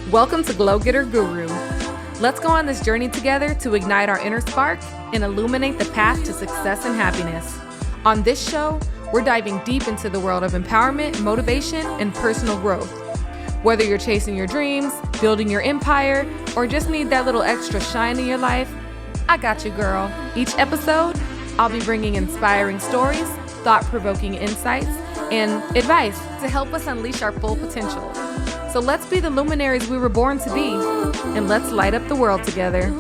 Welcome to Glow Getter Guru. Let's go on this journey together to ignite our inner spark and illuminate the path to success and happiness. On this show, we're diving deep into the world of empowerment, motivation, and personal growth. Whether you're chasing your dreams, building your empire, or just need that little extra shine in your life, I got you, girl. Each episode, I'll be bringing inspiring stories, thought-provoking insights, and advice to help us unleash our full potential. So let's be the luminaries we were born to be, and let's light up the world together.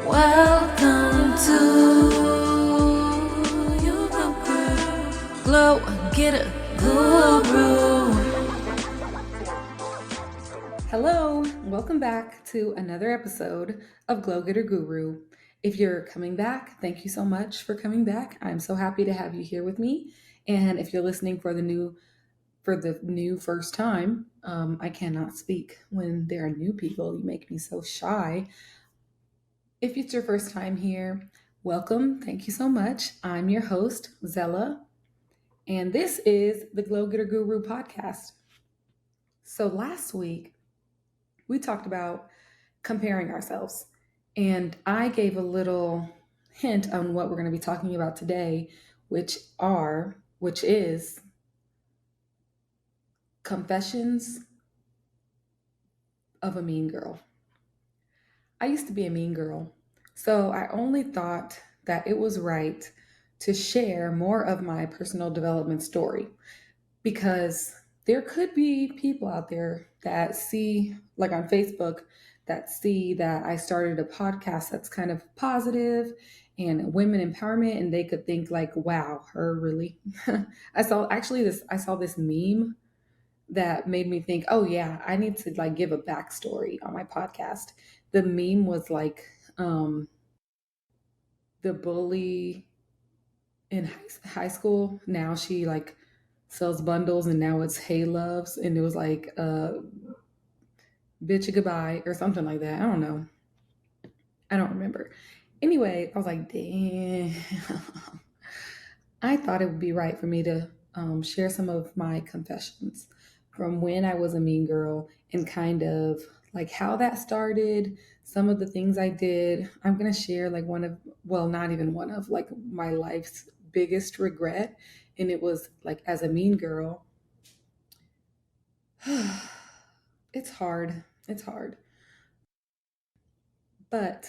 Welcome to Glow Getter Guru. Hello, welcome back to another episode of Glow Getter Guru. If you're coming back, thank you so much for coming back. I'm so happy to have you here with me. And if you're listening for the new first time, I cannot speak when there are new people. You make me so shy. If it's your first time here, welcome. Thank you so much. I'm your host, Xela, and this is the Glow Getter Guru podcast. So last week, we talked about comparing ourselves, and I gave a little hint on what we're going to be talking about today, which is confessions of a mean girl. I used to be a mean girl, so I only thought that it was right to share more of my personal development story, because there could be people out there that see, like on Facebook, that see that I started a podcast that's kind of positive and women empowerment, and they could think like, wow, her really? I saw this meme that made me think, oh yeah, I need to like give a backstory on my podcast. The meme was like the bully in high school. Now she like sells bundles, and now it's Hey Loves, and it was like bitch goodbye or something like that. I don't know. I don't remember. Anyway, I was like, damn. I thought it would be right for me to share some of my confessions from when I was a mean girl and kind of like how that started, some of the things I did. I'm going to share like not even one of, like my life's biggest regret. And it was like, as a mean girl, it's hard. But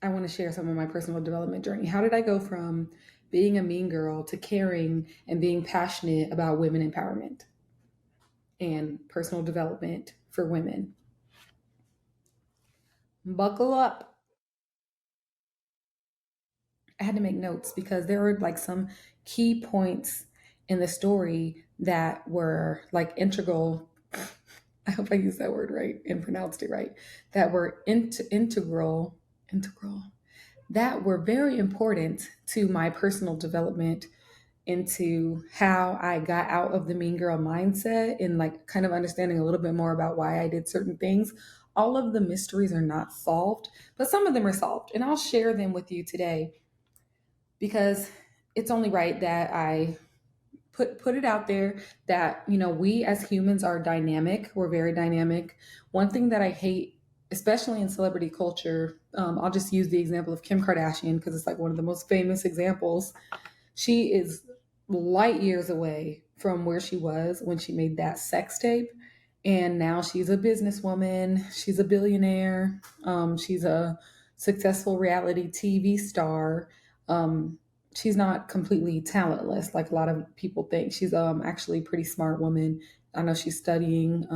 I want to share some of my personal development journey. How did I go from being a mean girl to caring and being passionate about women empowerment and personal development for women? Buckle up. I had to make notes because there were like some key points in the story that were like integral. I hope I used that word right and pronounced it right. That were integral, that were very important to my personal development, into how I got out of the mean girl mindset and like kind of understanding a little bit more about why I did certain things. All of the mysteries are not solved, but some of them are solved, and I'll share them with you today because it's only right that I put it out there that, we as humans are dynamic. We're very dynamic. One thing that I hate, especially in celebrity culture, I'll just use the example of Kim Kardashian because it's like one of the most famous examples. She is light years away from where she was when she made that sex tape. And now she's a businesswoman. She's a billionaire. She's a successful reality TV star. She's not completely talentless like a lot of people think. She's actually a pretty smart woman. I know she's studying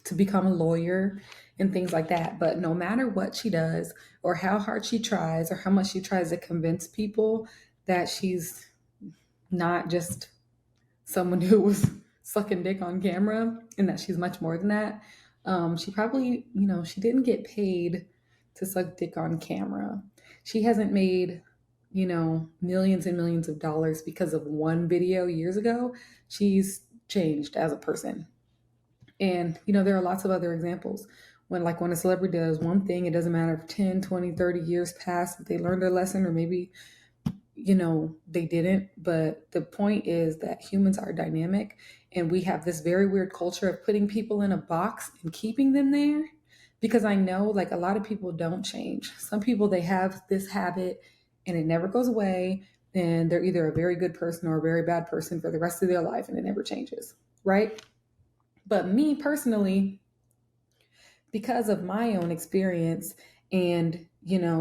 to become a lawyer and things like that. But no matter what she does or how hard she tries or how much she tries to convince people that she's not just someone who was sucking dick on camera and that she's much more than that, she probably, she didn't get paid to suck dick on camera. She hasn't made, millions and millions of dollars because of one video years ago. She's changed as a person. And, there are lots of other examples. When a celebrity does one thing, it doesn't matter if 10, 20, 30 years pass, if they learned their lesson, or maybe, they didn't. But the point is that humans are dynamic, and we have this very weird culture of putting people in a box and keeping them there. Because I know, like, a lot of people don't change. Some people, they have this habit and it never goes away. And they're either a very good person or a very bad person for the rest of their life, and it never changes. Right. But me personally, because of my own experience and,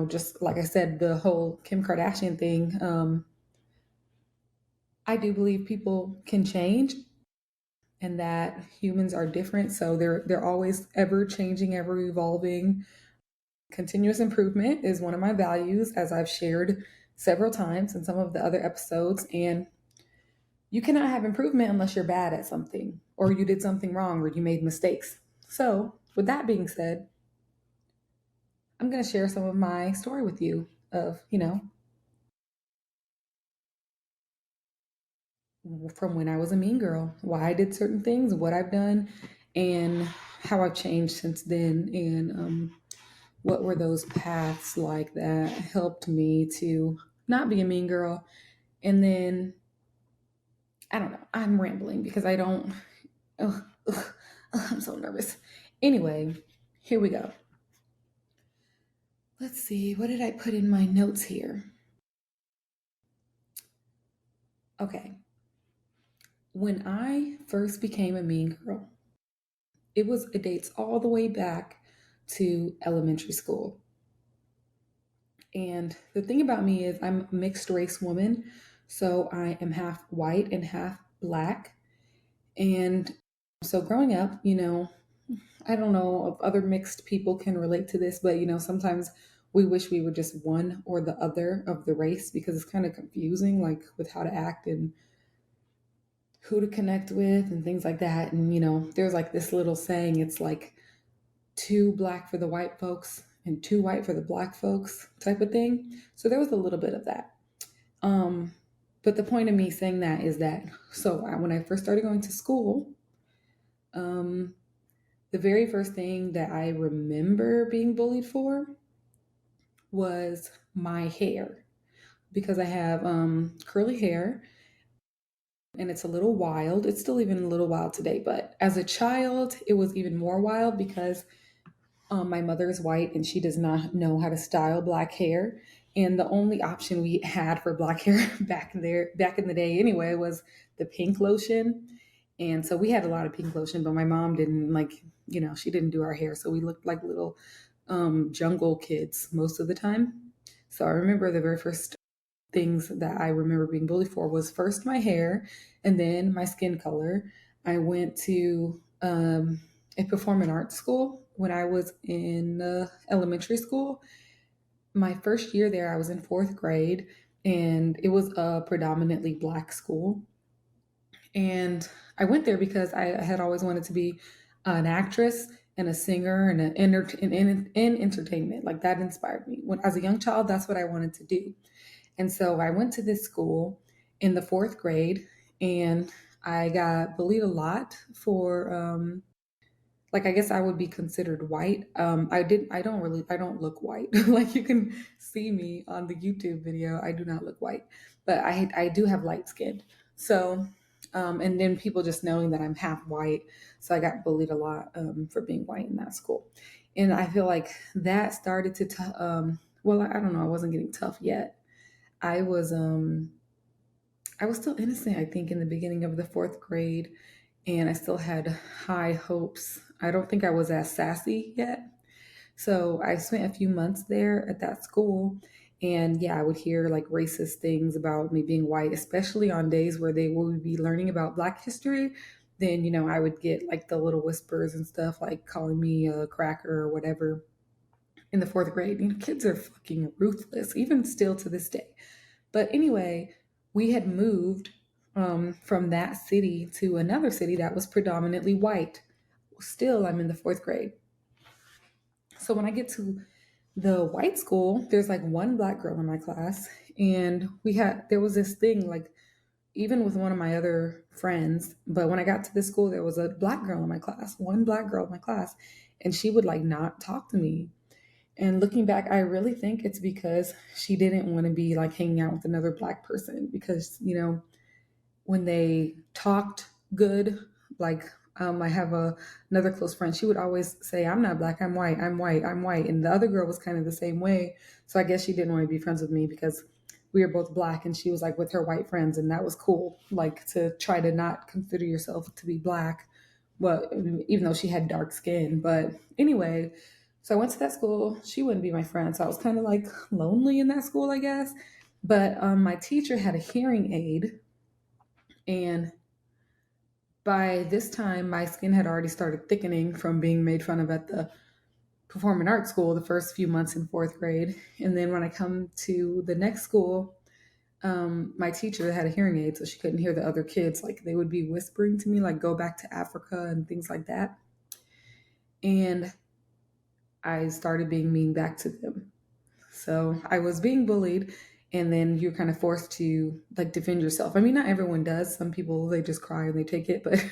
just like I said, the whole Kim Kardashian thing, I do believe people can change and that humans are different. So they're always ever changing, ever evolving. Continuous improvement is one of my values, as I've shared several times in some of the other episodes. And you cannot have improvement unless you're bad at something, or you did something wrong, or you made mistakes. So, with that being said, I'm going to share some of my story with you of, from when I was a mean girl, why I did certain things, what I've done, and how I've changed since then, and what were those paths like that helped me to not be a mean girl. And then, I don't know, I'm rambling because I don't, ugh, ugh, I'm so nervous. Anyway, here we go. Let's see, what did I put in my notes here? Okay. When I first became a mean girl, it dates all the way back to elementary school. And the thing about me is I'm a mixed race woman, so I am half white and half black. And so growing up, I don't know if other mixed people can relate to this, but sometimes we wish we were just one or the other of the race because it's kind of confusing, like with how to act and who to connect with and things like that. And there's like this little saying, it's like too black for the white folks and too white for the black folks type of thing. So there was a little bit of that. Um, but the point of me saying that is that, when I first started going to school, um, the very first thing that I remember being bullied for was my hair, because I have curly hair and it's a little wild. It's still even a little wild today, but as a child, it was even more wild because my mother is white and she does not know how to style black hair. And the only option we had for black hair back in the day anyway, was the pink lotion. And so we had a lot of pink lotion, but my mom didn't she didn't do our hair. So we looked like little jungle kids most of the time. So I remember the very first things that I remember being bullied for was first my hair and then my skin color. I went to a performing arts school when I was in elementary school. My first year there, I was in fourth grade, and it was a predominantly black school. And I went there because I had always wanted to be an actress and a singer and in entertainment. Like that inspired me. When as a young child, that's what I wanted to do. And so I went to this school in the fourth grade, and I got bullied a lot for like, I guess I would be considered white. I don't look white. Like, you can see me on the YouTube video. I do not look white, but I do have light skin. So, and then people just knowing that I'm half white. So I got bullied a lot, for being white in that school. And I feel like that started to, well, I don't know. I wasn't getting tough yet. I was, I was still innocent, I think, in the beginning of the fourth grade, and I still had high hopes. I don't think I was as sassy yet. So I spent a few months there at that school. And yeah, I would hear like racist things about me being white, especially on days where they would be learning about Black history. Then, I would get like the little whispers and stuff, like calling me a cracker or whatever in the fourth grade. Kids are fucking ruthless, even still to this day. But anyway, we had moved from that city to another city that was predominantly white. Still, I'm in the fourth grade. So when I get to the white school, there's like one Black girl in my class. And there was this thing, like, even with one of my other friends. But when I got to this school, there was a Black girl in my class, one Black girl in my class. And she would like not talk to me. And looking back, I really think it's because she didn't want to be like hanging out with another black person because, when they talked good, like I have another close friend, she would always say, I'm not black, I'm white, I'm white, I'm white. And the other girl was kind of the same way. So I guess she didn't want to be friends with me because we were both black and she was like with her white friends. And that was cool, like to try to not consider yourself to be black. Well, even though she had dark skin. But anyway, so I went to that school. She wouldn't be my friend. So I was kind of like lonely in that school, I guess. But my teacher had a hearing aid, and by this time, my skin had already started thickening from being made fun of at the performing arts school the first few months in fourth grade. And then when I come to the next school, my teacher had a hearing aid, so she couldn't hear the other kids. Like they would be whispering to me, like, go back to Africa and things like that. And I started being mean back to them. So I was being bullied, and then you're kind of forced to like defend yourself. I mean, not everyone does. Some people, they just cry and they take it, but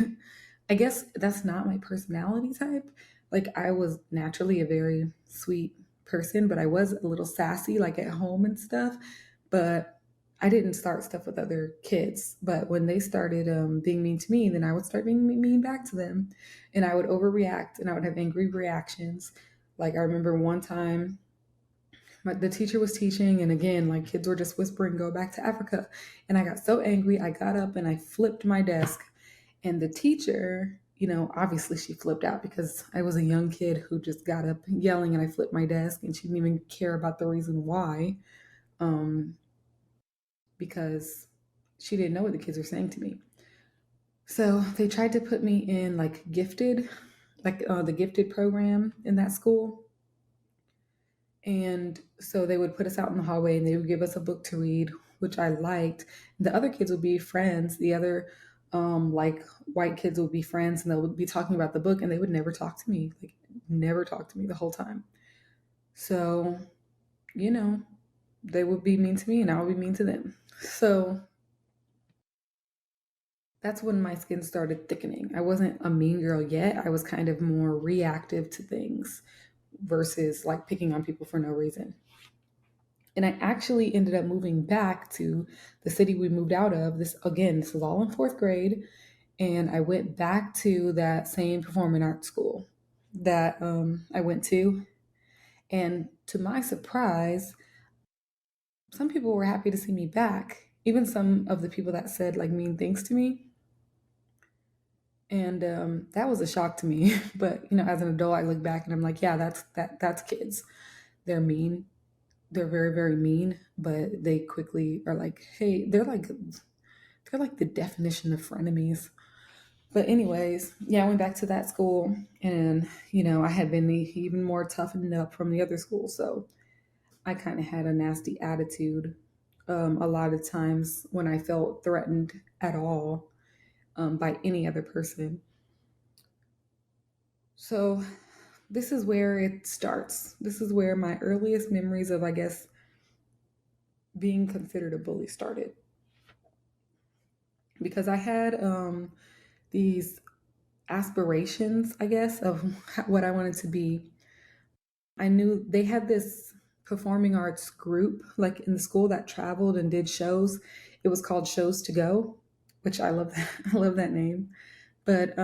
I guess that's not my personality type. Like I was naturally a very sweet person, but I was a little sassy like at home and stuff. But I didn't start stuff with other kids. But when they started being mean to me, then I would start being mean back to them. And I would overreact and I would have angry reactions. Like I remember one time the teacher was teaching, and again, like kids were just whispering, go back to Africa. And I got so angry, I got up and I flipped my desk. And the teacher, obviously she flipped out because I was a young kid who just got up yelling and I flipped my desk, and she didn't even care about the reason why, um, because she didn't know what the kids were saying to me. So they tried to put me in like gifted, like the gifted program in that school. And so they would put us out in the hallway and they would give us a book to read, which I liked. The other kids would be friends. The other, like white kids would be friends and they would be talking about the book, and they would never talk to me, like never talk to me the whole time. So, you know, they would be mean to me and I would be mean to them. So that's when my skin started thickening. I wasn't a mean girl yet. I was kind of more reactive to things versus like picking on people for no reason. And I actually ended up moving back to the city we moved out of. This was all in fourth grade. And I went back to that same performing arts school that I went to. And to my surprise, some people were happy to see me back, even some of the people that said like mean things to me. And that was a shock to me. But as an adult, I look back and I'm like, yeah, that's kids. They're mean. They're very, very mean, but they quickly are like, hey, they're like the definition of frenemies. But anyways, yeah, I went back to that school, and I had been even more toughened up from the other school, so I kind of had a nasty attitude a lot of times when I felt threatened at all by any other person. So this is where it starts. This is where my earliest memories of, I guess, being considered a bully started, because I had these aspirations, I guess, of what I wanted to be. I knew they had this performing arts group like in the school that traveled and did shows. It was called Shows to Go, which I love that. I love that name. But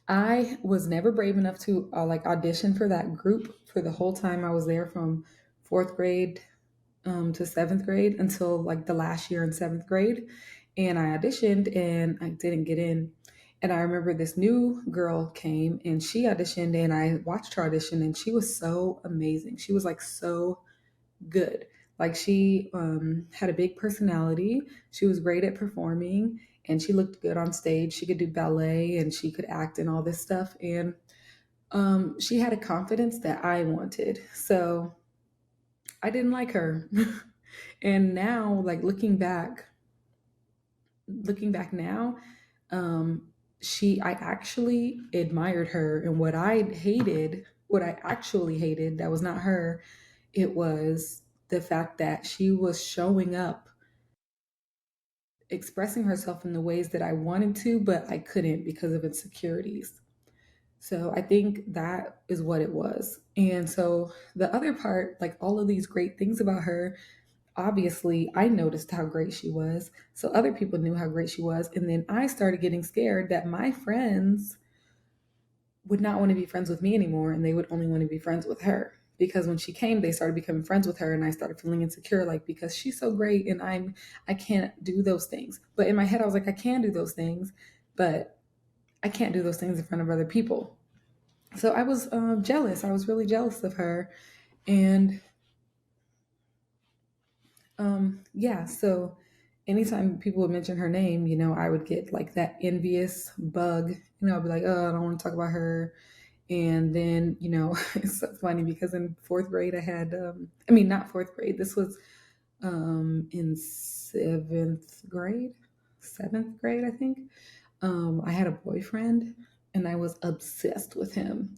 I was never brave enough to like audition for that group for the whole time I was there, from fourth grade to seventh grade, until like the last year in seventh grade. And I auditioned and I didn't get in. And I remember this new girl came and she auditioned, and I watched her audition, and she was so amazing. She was like so good. Like she had a big personality. She was great at performing, and she looked good on stage. She could do ballet and she could act and all this stuff. And she had a confidence that I wanted. So I didn't like her. And now, like looking back now, I actually admired her. And what I actually hated, that was not her, it was the fact that she was showing up, expressing herself in the ways that I wanted to, but I couldn't because of insecurities. So I think that is what it was. And so the other part, like all of these great things about her, obviously I noticed how great she was. So other people knew how great she was. And then I started getting scared that my friends would not want to be friends with me anymore and they would only want to be friends with her. Because when she came, they started becoming friends with her and I started feeling insecure, like because she's so great and I can't do those things. But in my head I was like, I can do those things, but I can't do those things in front of other people. So I was jealous. I was really jealous of her. And yeah, so anytime people would mention her name, I would get like that envious bug. I'd be like, oh, I don't want to talk about her. And then, it's so funny because in fourth grade, I had, I mean, not fourth grade, this was in seventh grade, I think. I had a boyfriend and I was obsessed with him.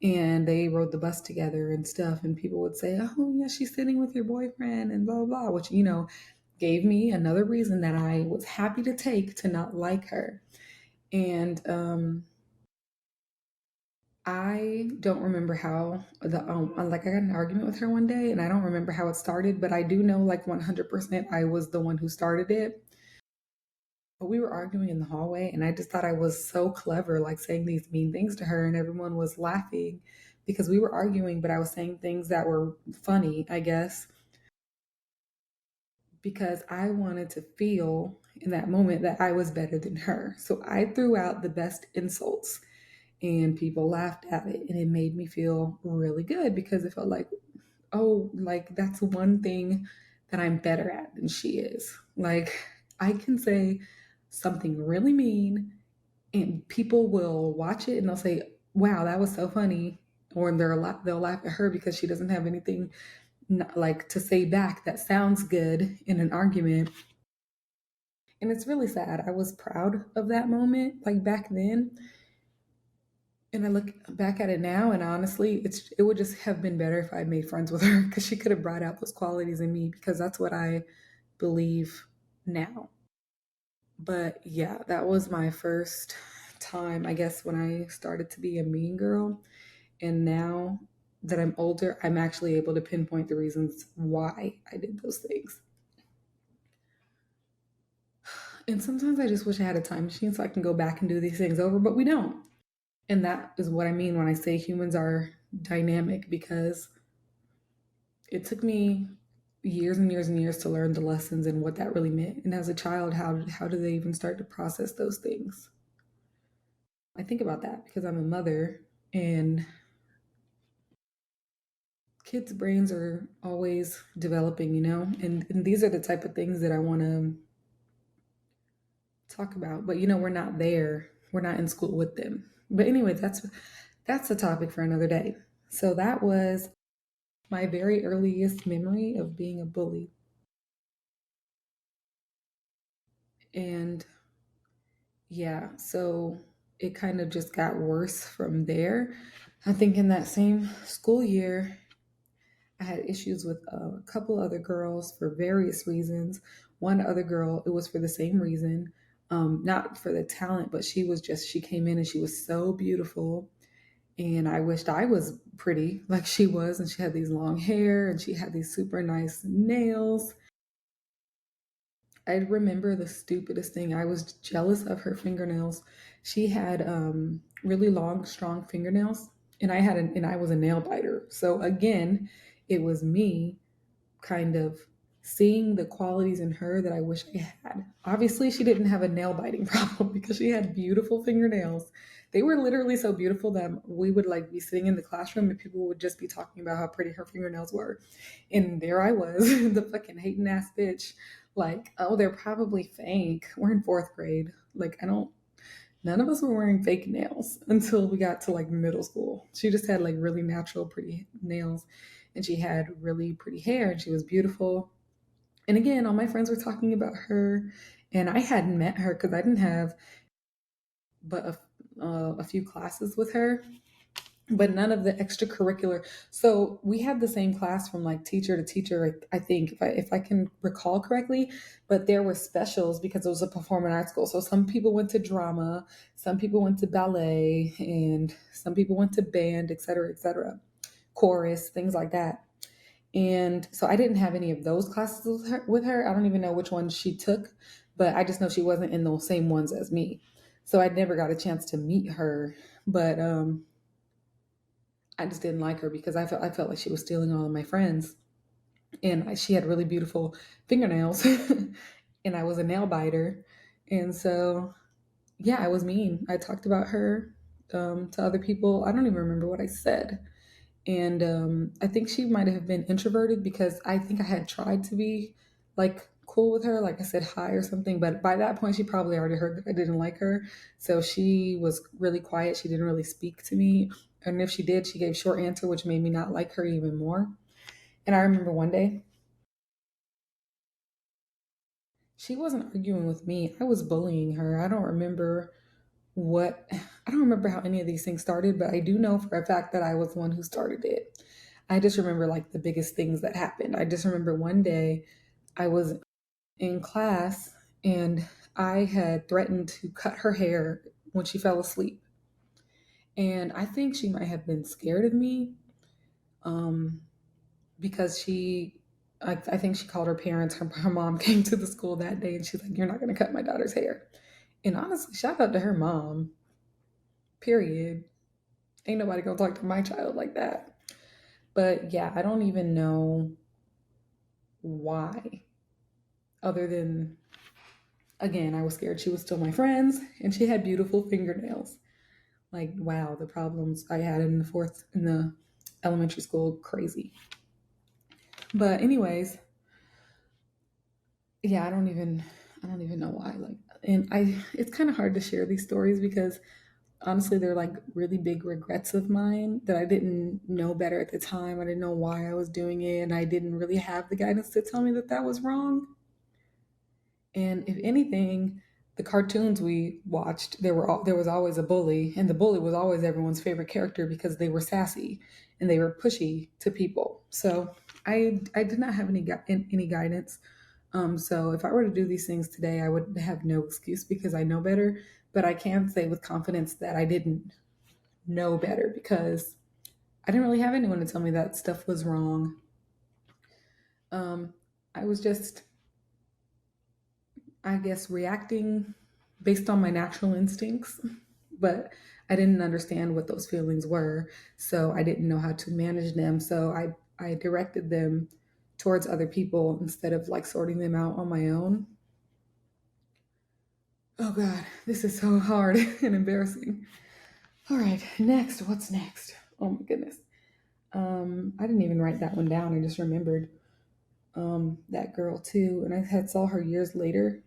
And they rode the bus together and stuff. And people would say, oh, yeah, she's sitting with your boyfriend and blah, blah, blah, which, gave me another reason that I was happy to take to not like her. And I don't remember how like I got an argument with her one day and I don't remember how it started, but I do know like 100% I was the one who started it. But we were arguing in the hallway and I just thought I was so clever, like saying these mean things to her and everyone was laughing because we were arguing, but I was saying things that were funny, I guess, because I wanted to feel in that moment that I was better than her. So I threw out the best insults and people laughed at it and it made me feel really good because it felt like, oh, like that's one thing that I'm better at than she is. Like I can say something really mean and people will watch it and they'll say, wow, that was so funny, or they'll laugh at her because she doesn't have anything like to say back that sounds good in an argument. And it's really sad. I was proud of that moment like back then. And I look back at it now, and honestly, it would just have been better if I had made friends with her because she could have brought out those qualities in me because that's what I believe now. But yeah, that was my first time, I guess, when I started to be a mean girl. And now that I'm older, I'm actually able to pinpoint the reasons why I did those things. And sometimes I just wish I had a time machine so I can go back and do these things over, but we don't. And that is what I mean when I say humans are dynamic because it took me years and years and years to learn the lessons and what that really meant. And as a child, how do they even start to process those things? I think about that because I'm a mother and kids' brains are always developing, and these are the type of things that I want to talk about. But we're not there. We're not in school with them. But anyway, that's a topic for another day. So that was my very earliest memory of being a bully. And yeah, so it kind of just got worse from there. I think in that same school year, I had issues with a couple other girls for various reasons. One other girl, it was for the same reason, not for the talent, but she came in and she was so beautiful. And I wished I was pretty like she was. And she had these long hair and she had these super nice nails. I remember the stupidest thing. I was jealous of her fingernails. She had really long, strong fingernails, and I was a nail biter. So again, it was me kind of seeing the qualities in her that I wish I had. Obviously, she didn't have a nail biting problem because she had beautiful fingernails. They were literally so beautiful that we would like be sitting in the classroom and people would just be talking about how pretty her fingernails were. And there I was, the fucking hating ass bitch. Like, oh, they're probably fake. We're in fourth grade. Like, none of us were wearing fake nails until we got to like middle school. She just had like really natural, pretty nails and she had really pretty hair and she was beautiful. And again, all my friends were talking about her and I hadn't met her because I didn't have but a few classes with her. but none of the extracurricular. So we had the same class from like teacher to teacher, I think, if I can recall correctly. But there were specials because it was a performing arts school. So some people went to drama, some people went to ballet, and some people went to band, et cetera, chorus, things like that. And so I didn't have any of those classes with her. I don't even know which ones she took, but I just know she wasn't in those same ones as me. So I never got a chance to meet her. But I just didn't like her because I felt like she was stealing all of my friends, and she had really beautiful fingernails, and I was a nail biter, and so yeah, I was mean. I talked about her to other people. I don't even remember what I said, and I think she might have been introverted because I think I had tried to be like cool with her, like I said hi or something, but by that point she probably already heard that I didn't like her, so she was really quiet. She didn't really speak to me, and if she did, she gave short answer, which made me not like her even more. And I remember one day she wasn't arguing with me, I was bullying her. What I don't remember how any of these things started, but I do know for a fact that I was the one who started it. I just remember like the biggest things that happened. I just remember one day I was in class and I had threatened to cut her hair when she fell asleep. And I think she might have been scared of me um, because I think she called her parents. Her mom came to the school that day and she's like, "You're not going to cut my daughter's hair." And honestly, shout out to her mom, period. Ain't nobody going to talk to my child like that. But yeah, I don't even know why, other than, again, I was scared she was still my friends and she had beautiful fingernails. Like, wow, the problems I had in the elementary school, crazy. But anyways, yeah, I don't even know why. Like, and it's kind of hard to share these stories because honestly, they're like really big regrets of mine that I didn't know better at the time. I didn't know why I was doing it, and I didn't really have the guidance to tell me that that was wrong. And if anything, the cartoons we watched, there was always a bully, and the bully was always everyone's favorite character because they were sassy and they were pushy to people. So I did not have any guidance. So if I were to do these things today, I would have no excuse because I know better. But I can say with confidence that I didn't know better because I didn't really have anyone to tell me that stuff was wrong. Um, I was just, I guess, reacting based on my natural instincts, but I didn't understand what those feelings were. So I didn't know how to manage them. So I directed them towards other people instead of like sorting them out on my own. Oh God, this is so hard and embarrassing. All right, next, what's next? Oh my goodness. I didn't even write that one down. I just remembered that girl too, and I had saw her years later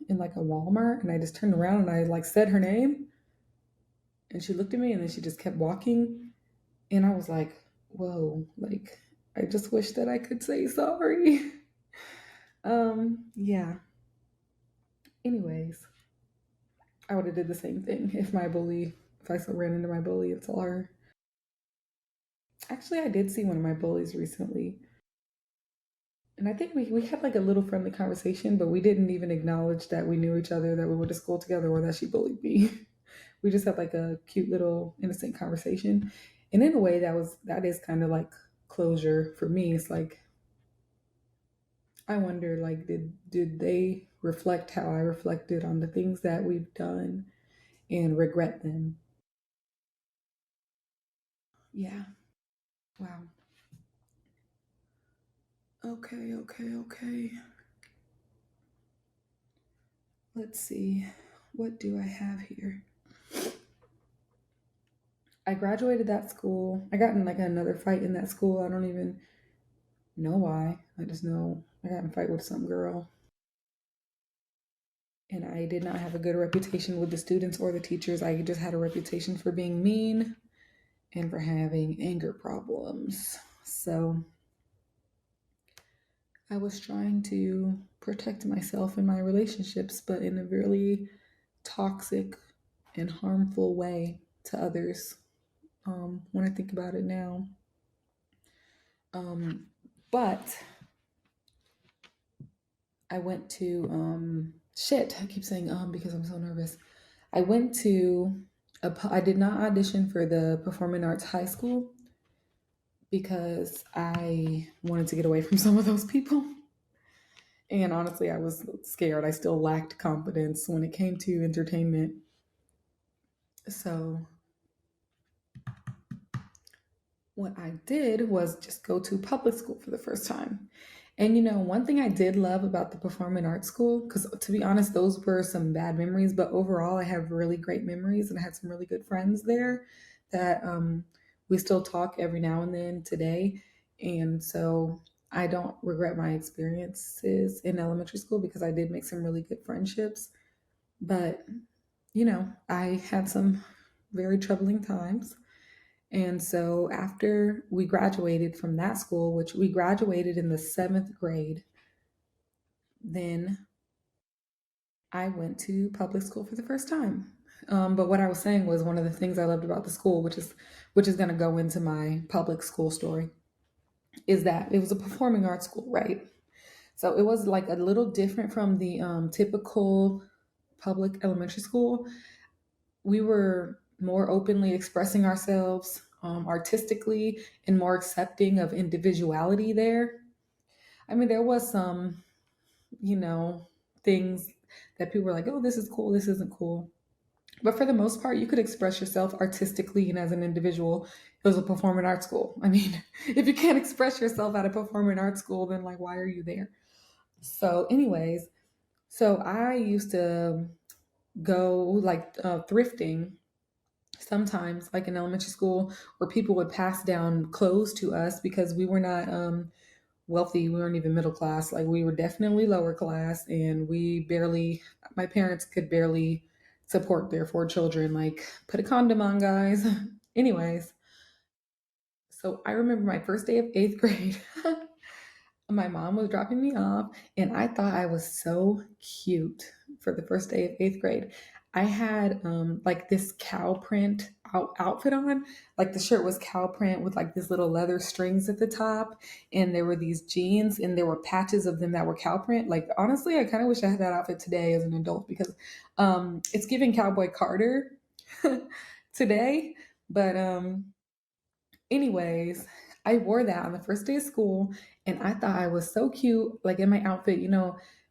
in like a Walmart, and I just turned around and I like said her name, and she looked at me, and then she just kept walking, and I was like, "Whoa!" Like I just wish that I could say sorry. Yeah. Anyways, I would have did the same thing if I still ran into my bully and saw her. Actually, I did see one of my bullies recently. And I think we had like a little friendly conversation, but we didn't even acknowledge that we knew each other, that we went to school together, or that she bullied me. We just had like a cute little innocent conversation. And in a way that is kind of like closure for me. It's like I wonder like did they reflect how I reflected on the things that we've done and regret them? Yeah. Wow. Okay, okay, okay. Let's see. What do I have here? I graduated that school. I got in like another fight in that school. I don't even know why. I just know I got in a fight with some girl. And I did not have a good reputation with the students or the teachers. I just had a reputation for being mean and for having anger problems. So I was trying to protect myself in my relationships, but in a really toxic and harmful way to others. when I think about it now. Um, but I went to shit. I keep saying because I'm so nervous. I went to I did not audition for the performing arts high school because I wanted to get away from some of those people. And honestly, I was scared. I still lacked confidence when it came to entertainment. So what I did was just go to public school for the first time. And one thing I did love about the performing arts school, because to be honest, those were some bad memories, but overall, I have really great memories and I had some really good friends there that we still talk every now and then today. And so I don't regret my experiences in elementary school because I did make some really good friendships. But, I had some very troubling times. And so after we graduated from that school, which we graduated in the seventh grade, then I went to public school for the first time. But what I was saying was one of the things I loved about the school, which is going to go into my public school story, is that it was a performing arts school, right? So it was like a little different from the typical public elementary school. We were more openly expressing ourselves artistically and more accepting of individuality there. I mean, there was some, you know, things that people were like, oh, this is cool, this isn't cool. But for the most part, you could express yourself artistically and as an individual. It was a performing arts school. I mean, if you can't express yourself at a performing arts school, then like, why are you there? So, anyways, so I used to go like thrifting sometimes, like in elementary school, where people would pass down clothes to us because we were not wealthy. We weren't even middle class. Like we were definitely lower class, and my parents could barely support their four children. Like, put a condom on, guys. Anyways, so I remember my first day of eighth grade. My mom was dropping me off, and I thought I was so cute for the first day of eighth grade. I had like this cow print outfit on. Like the shirt was cow print with like these little leather strings at the top, and there were these jeans, and there were patches of them that were cow print. Like honestly, I kind of wish I had that outfit today as an adult because it's giving Cowboy Carter today. But anyways, I wore that on the first day of school and I thought I was so cute, like in my outfit,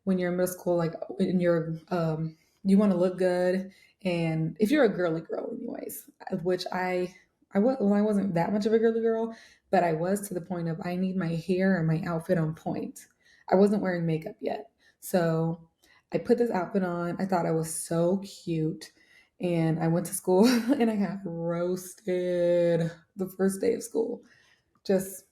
when you're in middle school, like in your you want to look good. And if you're a girly girl anyways, which I wasn't that much of a girly girl, but I was to the point of I need my hair and my outfit on point. I wasn't wearing makeup yet. So I put this outfit on. I thought I was so cute. And I went to school and I got roasted the first day of school. Just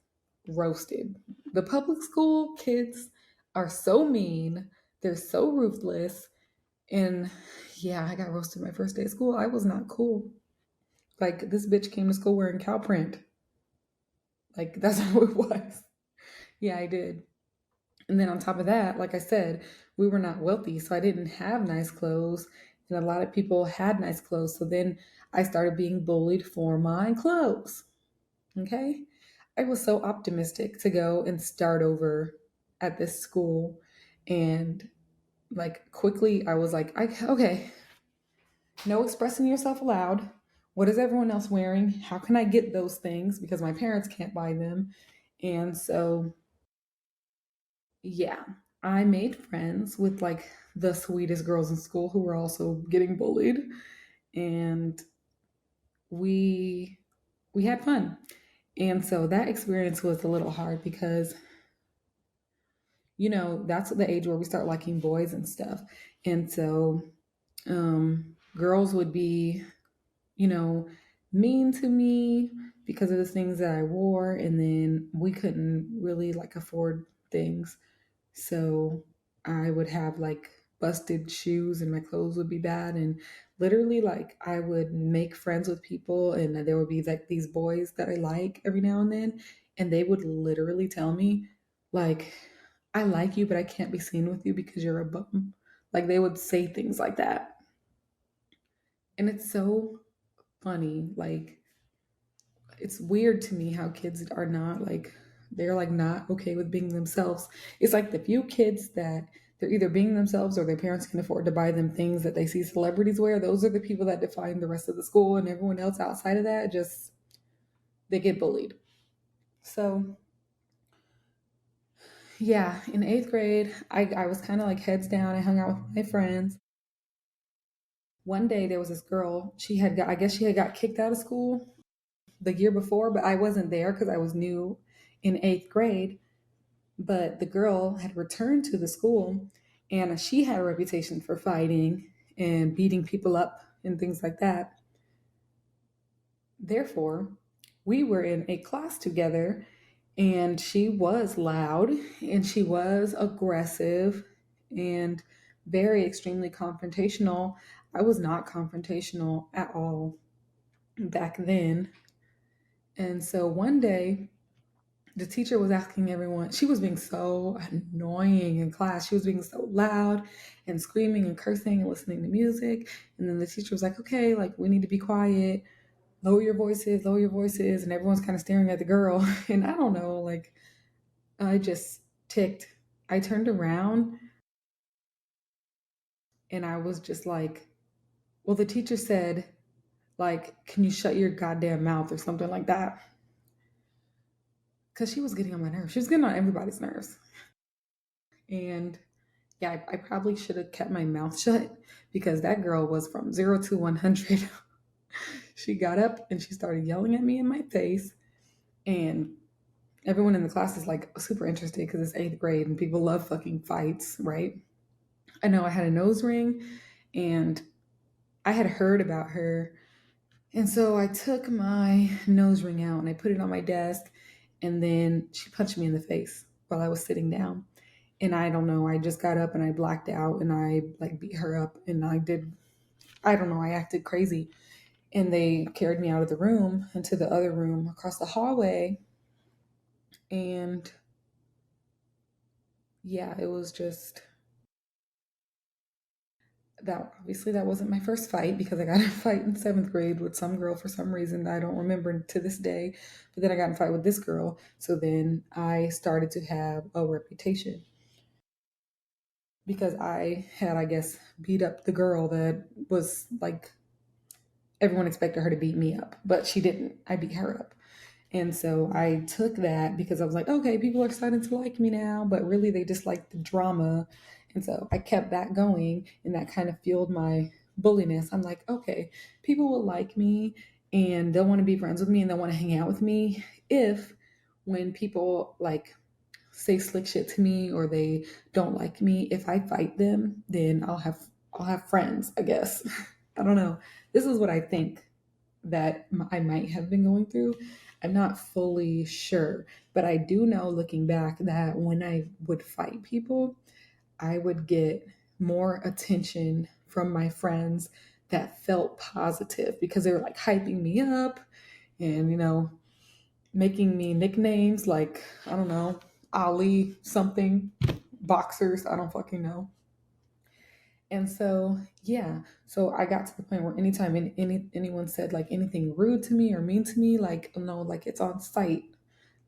roasted. The public school kids are so mean, they're so ruthless. And yeah, I got roasted my first day of school. I was not cool. Like, this bitch came to school wearing cow print. Like, that's how it was. Yeah, I did. And then on top of that, like I said, we were not wealthy, so I didn't have nice clothes. And a lot of people had nice clothes. So then I started being bullied for my clothes. Okay. I was so optimistic to go and start over at this school. And like quickly, I was like, okay, no expressing yourself allowed. What is everyone else wearing? How can I get those things? Because my parents can't buy them. And so, yeah, I made friends with like the sweetest girls in school who were also getting bullied. And we we had fun. And so that experience was a little hard because that's the age where we start liking boys and stuff. And so girls would be, you know, mean to me because of the things that I wore. And then we couldn't really like afford things. So I would have like busted shoes and my clothes would be bad. And literally, like, I would make friends with people and there would be like these boys that I like every now and then. And they would literally tell me, like, I like you, but I can't be seen with you because you're a bum. Like, they would say things like that. And it's so funny. Like, it's weird to me how kids are not like, they're like not okay with being themselves. It's like the few kids that they're either being themselves or their parents can afford to buy them things that they see celebrities wear. Those are the people that define the rest of the school, and everyone else outside of that just, they get bullied. So yeah, in eighth grade, I was kind of like heads down. I hung out with my friends. One day there was this girl, she had got, I guess she had got kicked out of school the year before, but I wasn't there because I was new in eighth grade. But the girl had returned to the school, and she had a reputation for fighting and beating people up and things like that. Therefore, we were in a class together, and she was loud and she was aggressive and very extremely confrontational. I was not confrontational at all back then. And so one day, the teacher was asking everyone, she was being so annoying in class. She was being so loud and screaming and cursing and listening to music. And then the teacher was like, okay, like we need to be quiet, lower your voices, lower your voices. And everyone's kind of staring at the girl. And I don't know, like I just ticked. I turned around and I was just like, well, the teacher said, like, can you shut your goddamn mouth or something like that? Because she was getting on my nerves. She was getting on everybody's nerves. And yeah, I probably should have kept my mouth shut because that girl was from 0 to 100. She got up and she started yelling at me in my face. And everyone in the class is like super interested because it's eighth grade and people love fucking fights, right? I know I had a nose ring and I had heard about her. And so I took my nose ring out and I put it on my desk. And then she punched me in the face while I was sitting down. And I don't know, I just got up and I blacked out and I like beat her up and I don't know, I acted crazy. And they carried me out of the room into the other room across the hallway. And yeah, it was just that. Obviously, that wasn't my first fight because I got in a fight in seventh grade with some girl for some reason that I don't remember to this day. But then I got in a fight with this girl. So then I started to have a reputation because I had, I guess, beat up the girl that was like, everyone expected her to beat me up, but she didn't. I beat her up. And so I took that because I was like, okay, people are starting to like me now, but really they just like the drama. And so I kept that going and that kind of fueled my bulliness. I'm like, okay, people will like me and they'll want to be friends with me and they'll want to hang out with me if when people like say slick shit to me or they don't like me, if I fight them, then I'll have friends, I guess. I don't know. This is what I think that I might have been going through. I'm not fully sure, but I do know looking back that when I would fight people, I would get more attention from my friends that felt positive because they were like hyping me up and, making me nicknames like, I don't know, Ali something, boxers, I don't fucking know. And so, yeah, so I got to the point where anytime anyone said like anything rude to me or mean to me, like, no, like it's on sight.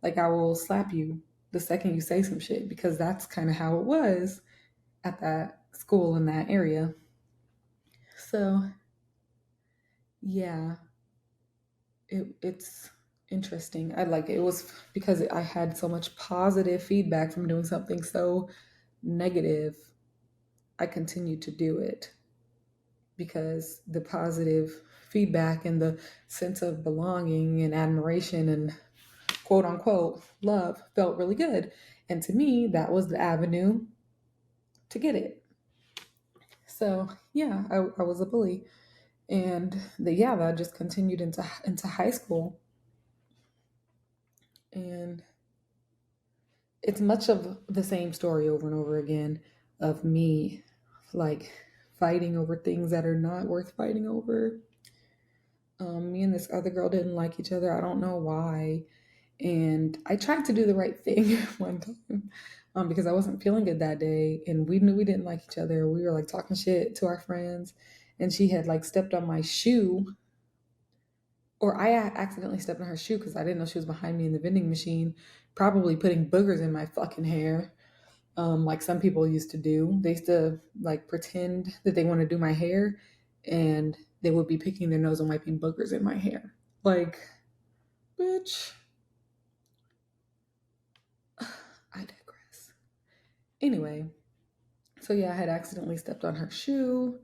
Like I will slap you the second you say some shit because that's kind of how it was at that school in that area. So, yeah, it's interesting. I like it. It was because I had so much positive feedback from doing something so negative. I continued to do it because the positive feedback and the sense of belonging and admiration and quote unquote love felt really good. And to me, that was the avenue to get it. So yeah, I was a bully. And yeah, that just continued into high school. And it's much of the same story over and over again of me like fighting over things that are not worth fighting over. Me and this other girl didn't like each other. I don't know why. And I tried to do the right thing one time because I wasn't feeling good that day. And we knew we didn't like each other. We were like talking shit to our friends. And she had like stepped on my shoe Or I accidentally stepped on her shoe because I didn't know she was behind me in the vending machine, probably putting boogers in my fucking hair. Like some people used to do. They used to like pretend that they want to do my hair and they would be picking their nose and wiping boogers in my hair. Like, bitch, I digress. Anyway, so yeah, I had accidentally stepped on her shoe.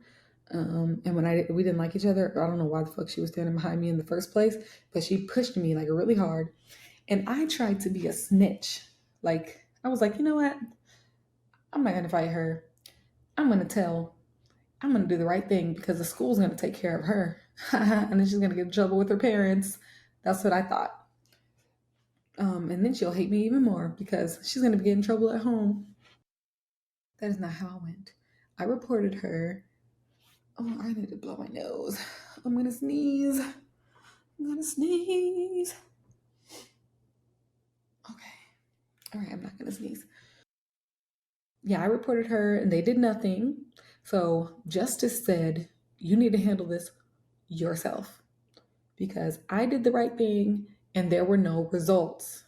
And when we didn't like each other, I don't know why the fuck she was standing behind me in the first place, but she pushed me like really hard. And I tried to be a snitch. Like, I was like, you know what? I'm not gonna fight her. I'm gonna tell. I'm gonna do the right thing because the school's gonna take care of her. And then she's gonna get in trouble with her parents. That's what I thought. And then she'll hate me even more because she's gonna get in trouble at home. That is not how it went. I reported her. Oh, I need to blow my nose. I'm gonna sneeze. I'm gonna sneeze. Okay. All right, I'm not gonna sneeze. Yeah, I reported her and they did nothing. So justice said, you need to handle this yourself because I did the right thing and there were no results.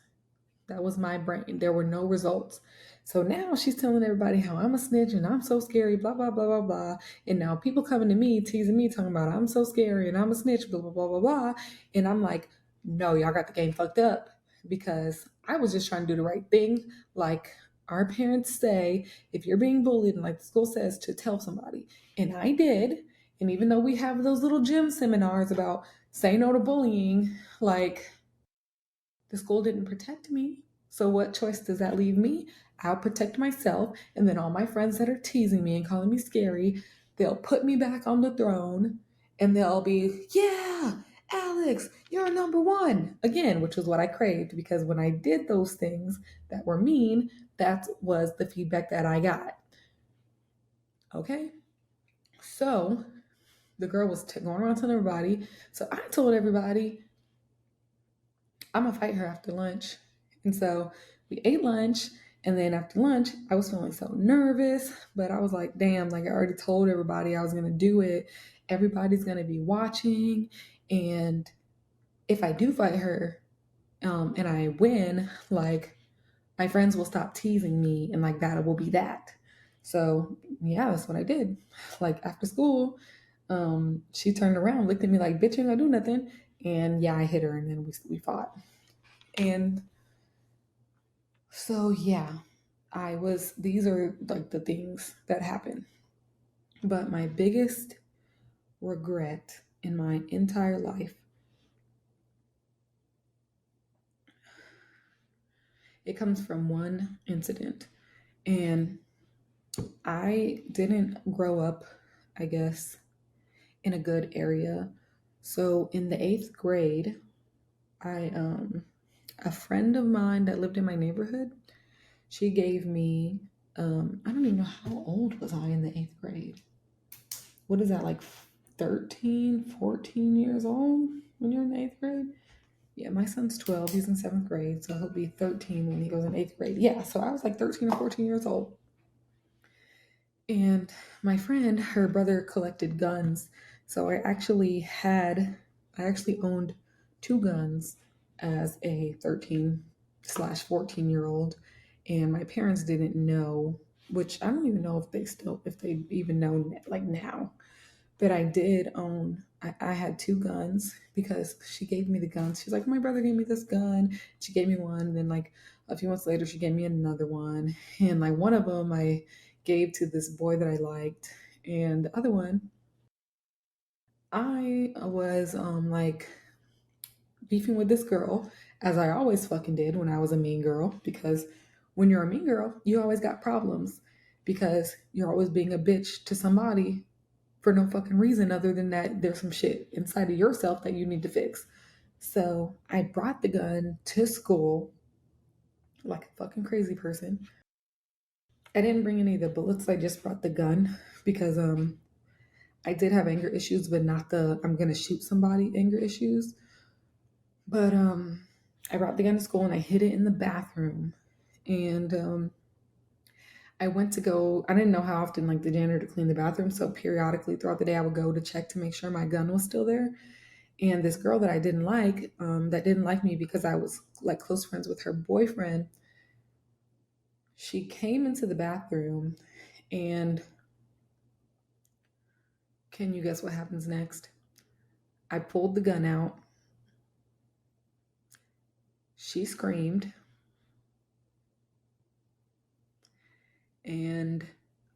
That was my brain. There were no results. So now she's telling everybody how I'm a snitch and I'm so scary, blah, blah, blah, blah, blah. And now people coming to me, teasing me, talking about I'm so scary and I'm a snitch, blah, blah, blah, blah, blah. And I'm like, no, y'all got the game fucked up because I was just trying to do the right thing. Like our parents say, if you're being bullied, and like the school says, to tell somebody. And I did. And even though we have those little gym seminars about say no to bullying, like the school didn't protect me. So what choice does that leave me? I'll protect myself, and then all my friends that are teasing me and calling me scary, they'll put me back on the throne and they'll be, yeah, Alex, you're number one again, which was what I craved because when I did those things that were mean, that was the feedback that I got. Okay. So the girl was going around telling everybody. So I told everybody, I'm gonna fight her after lunch. And so we ate lunch. And then after lunch, I was feeling so nervous, but I was like, damn, like I already told everybody I was gonna do it. Everybody's gonna be watching. And if I do fight her, and I win, like my friends will stop teasing me and like that will be that. So yeah, that's what I did. Like after school, she turned around, looked at me like, bitch, you ain't gonna do nothing. And yeah, I hit her and then we fought. And so yeah, these are like the things that happen. But my biggest regret in my entire life, it comes from one incident. And I didn't grow up, I guess, in a good area. So in the eighth grade, I a friend of mine that lived in my neighborhood, she gave me I don't even know how old was I in the eighth grade. What is that, like 13, 14 years old when you're in the eighth grade? Yeah, my son's 12. He's in seventh grade, so he'll be 13 when he goes in eighth grade. Yeah, so I was like 13 or 14 years old. And my friend, her brother collected guns. So I actually owned two guns as a 13/14-year-old. And my parents didn't know, which I don't even know if they even know like now. But I had two guns because she gave me the guns. She's like, my brother gave me this gun. She gave me one. And then like a few months later, she gave me another one. And like one of them I gave to this boy that I liked. And the other one, I was like beefing with this girl, as I always fucking did when I was a mean girl, because when you're a mean girl, you always got problems because you're always being a bitch to somebody for no fucking reason other than that there's some shit inside of yourself that you need to fix. So I brought the gun to school like a fucking crazy person. I didn't bring any of the bullets, I just brought the gun because I did have anger issues, but not the I'm gonna shoot somebody anger issues. But I brought the gun to school and I hid it in the bathroom. And I went to go, I didn't know how often like the janitor to clean the bathroom. So periodically throughout the day, I would go to check to make sure my gun was still there. And this girl that I didn't like, that didn't like me because I was like close friends with her boyfriend, she came into the bathroom, and can you guess what happens next? I pulled the gun out. She screamed, and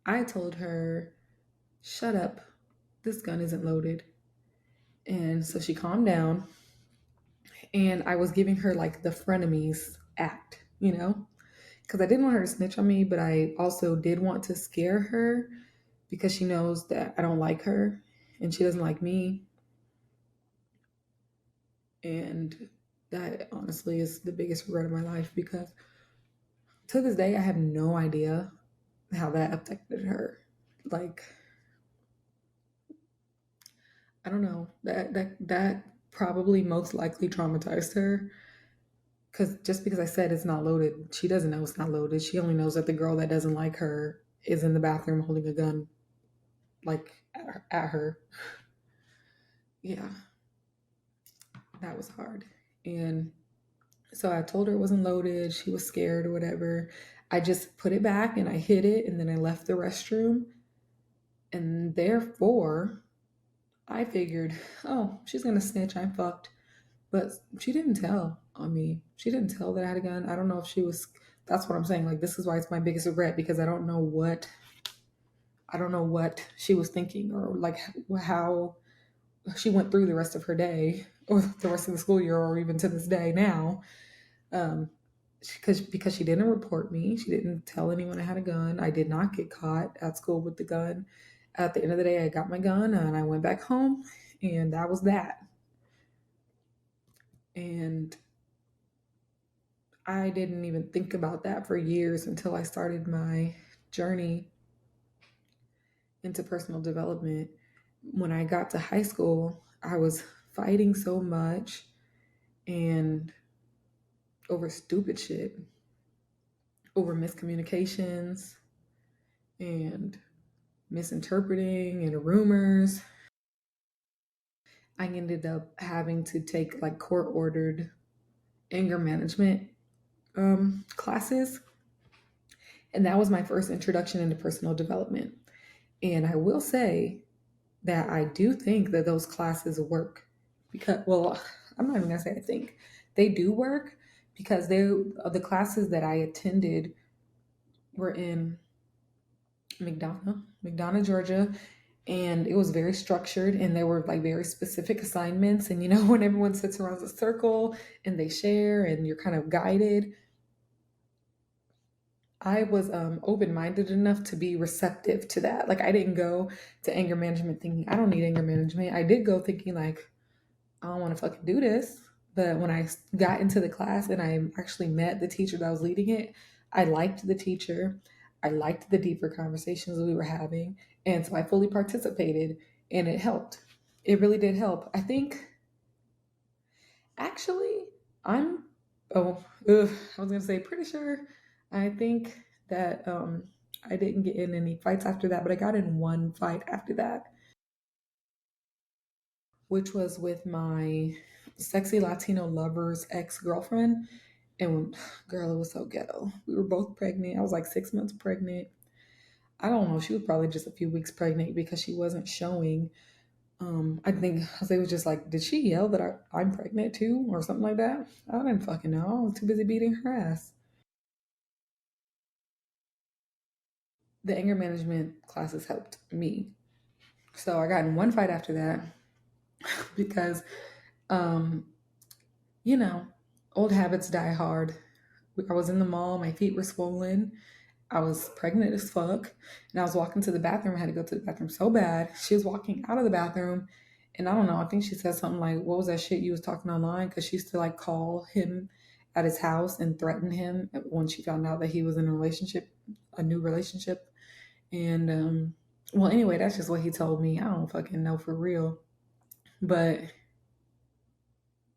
I told her, "Shut up. This gun isn't loaded." And so she calmed down, and I was giving her like the frenemies act, because I didn't want her to snitch on me, but I also did want to scare her because she knows that I don't like her and she doesn't like me. And that honestly is the biggest regret of my life, because to this day, I have no idea how that affected her. Like, I don't know. That probably most likely traumatized her, because just because I said it's not loaded, she doesn't know it's not loaded. She only knows that the girl that doesn't like her is in the bathroom holding a gun, like at her. Yeah, that was hard. And so I told her it wasn't loaded. She was scared or whatever. I just put it back and I hid it, and then I left the restroom. And therefore, I figured, oh, she's gonna snitch. I'm fucked. But she didn't tell on me. She didn't tell that I had a gun. I don't know if she was. That's what I'm saying. Like, this is why it's my biggest regret, because I don't know what she was thinking, or like how she went through the rest of her day or the rest of the school year, or even to this day now. Um, because she didn't report me. She didn't tell anyone I had a gun. I did not get caught at school with the gun. At the end of the day, I got my gun and I went back home, and that was that. And I didn't even think about that for years until I started my journey into personal development. When I got to high school, I was fighting so much and over stupid shit, over miscommunications and misinterpreting and rumors. I ended up having to take like court ordered anger management classes. And that was my first introduction into personal development. And I will say that I do think that those classes work, because, well, I'm not even gonna say I think they do work, because the classes that I attended were in McDonough, Georgia, and it was very structured, and there were like very specific assignments. And when everyone sits around a circle and they share and you're kind of guided, I was open-minded enough to be receptive to that. Like, I didn't go to anger management thinking I don't need anger management. I did go thinking like, I don't want to fucking do this. But when I got into the class and I actually met the teacher that was leading it, I liked the teacher. I liked the deeper conversations we were having. And so I fully participated, and it helped. It really did help. I think, actually, I'm, oh, ugh, I was going to say pretty sure. I think that I didn't get in any fights after that, but I got in one fight after that, which was with my sexy Latino lover's ex girlfriend. And girl, it was so ghetto. We were both pregnant. I was like 6 months pregnant. I don't know. She was probably just a few weeks pregnant because she wasn't showing. I think Jose was just like, did she yell that I'm pregnant too, or something like that? I didn't fucking know. I was too busy beating her ass. The anger management classes helped me. So I got in one fight after that because, um, you know, old habits die hard. I was in the mall, my feet were swollen. I was pregnant as fuck, and I was walking to the bathroom. I had to go to the bathroom so bad. She was walking out of the bathroom, and I don't know. I think she said something like, "What was that shit you was talking online?" Because she used to like call him at his house and threaten him when she found out that he was in a relationship, a new relationship. And well, anyway, that's just what he told me. I don't fucking know for real, but